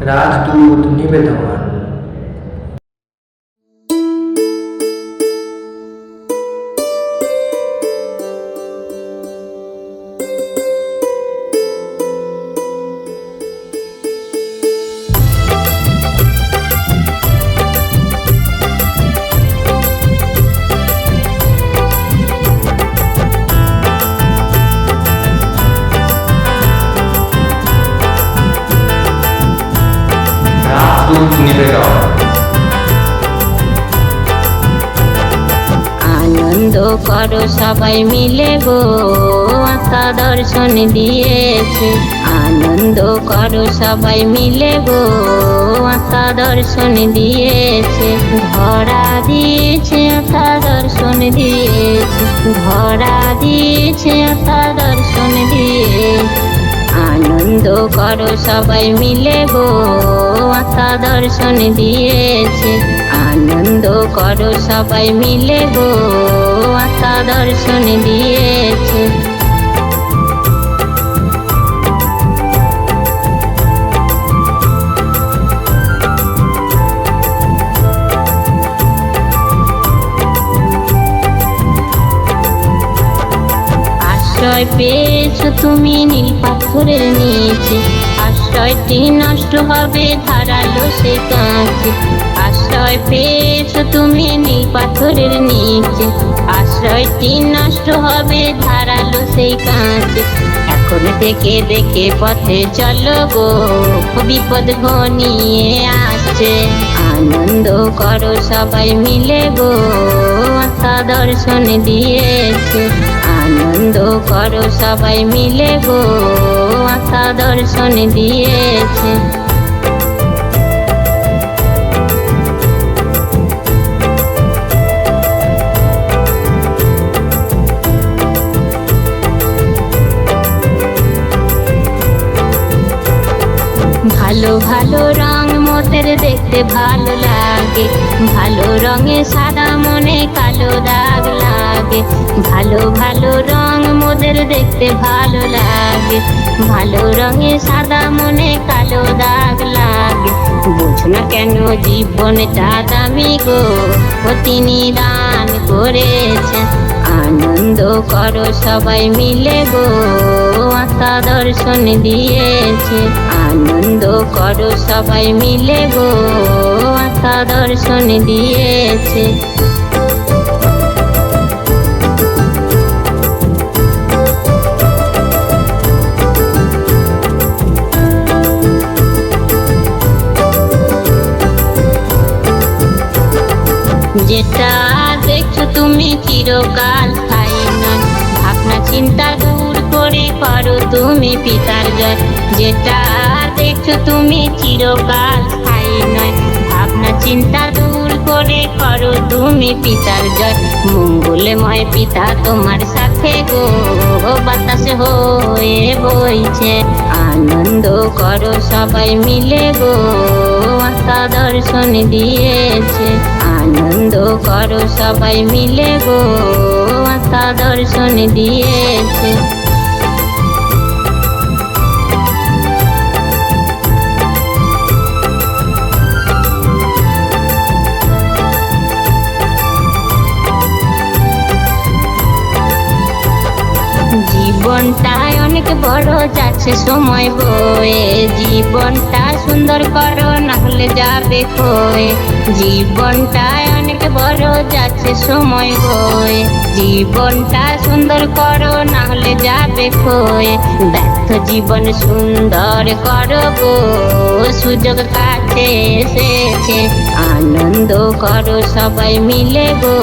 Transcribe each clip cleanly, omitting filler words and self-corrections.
রাজদূত নিবেদন। রাজদূত নিবেদন। আনন্দ করো সবাই মিলে গো, আশা দর্শন দিয়েছে। আনন্দ করো সবাই মিলে গো, আশা দর্শন দিয়েছে। ধরা দিয়েছে আশা দর্শন দিয়েছে, ধরা দিয়েছে আশা দর্শন দিয়েছে। আনন্দ করো সবাই মিলে গো, আশা দর্শন দিয়েছে। আনন্দ করো সবাই মিলে গো, আশা দর্শন দিয়েছে। আশ্রয় পেয়েছো তুমি নীল পাথরের নিচে, আশ্রয়টি নষ্ট হবে ধারালো সে কাঁচে। আশ্রয় পেয়েছো তুমি নীল পাথরের নিচে, আশ্রয়টি নষ্ট হবে ধারালো সেই কাঁচে। এখন দেখে দেখে পথে চলো গো, বিপদ ঘনিয়ে আসছে। আনন্দ করো সবাই মিলে গো, আশা দর্শন দিয়েছে। আনন্দ করো সবাই মিলে গো, আশা দর্শন দিয়েছে। ভালো ভালো রং মোদের দেখতে ভালো লাগে, ভালো রঙে সাদা মনে কালো দাগ লাগে। ভালো ভালো রং মোদের দেখতে ভালো লাগে, ভালো রঙে সাদা মনে কালো দাগ লাগে। বুঝো না কেন জীবনটা দামি গো, তিনি দান করেছেন। আনন্দ করো সবাই মিলে গো, আশা দর্শন দিয়েছে। আনন্দ করো সবাই মিলে গো, আশা দর্শন দিয়েছে। যেটা দেখছো তুমি চিরকাল স্থায়ী নয়, ভাবনা চিন্তা দূর করে করো তুমি পিতার জয়। যেটা দেখছো তুমি চিরকাল স্থায়ী নয়, ভাবনা চিন্তা দূর করে করো তুমি পিতার জয়। মঙ্গলময় পিতা তোমার সাথে গো, বাতাস হয়ে বইছে। আনন্দ করো সবাই মিলে গো, আশা দর্শন দিয়েছে। আনন্দ করো সবাই মিলে গো, আশা দর্শন দিয়েছে। জীবনটায় অনেক বড় যাচ্ছে সময় বয়ে, জীবনটা সুন্দর করো নাহলে যাবে ক্ষয়ে। জীবনটায় অনেক বড় যাচ্ছে সময় বয়ে, জীবনটা সুন্দর করো নাহলে যাবে ক্ষয়ে। ব্যর্থ জীবন সুন্দর করো গো, সুযোগ কাছে এসেছে। আনন্দ করো সবাই মিলে গো,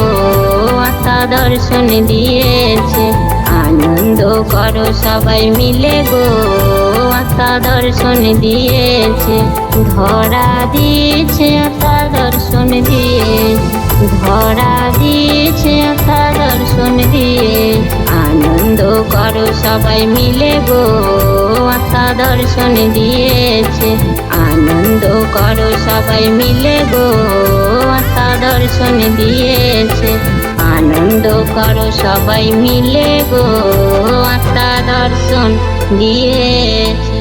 আশা দর্শন দিয়েছে। আনন্দ করো সবাই মিলে গো, আশা দর্শন দিয়েছে। ধরা দিয়েছে আশা দর্শন দিয়েছে, ধরা দিয়েছে আশা দর্শন দিয়ে। আনন্দ করো সবাই মিলে গো, আশা দর্শন দিয়েছে। আনন্দ করো সবাই মিলে গো, আশা দর্শন দিয়েছে। আনন্দ করো সবাই মিলে গো, আশা দর্শন দিয়েছে।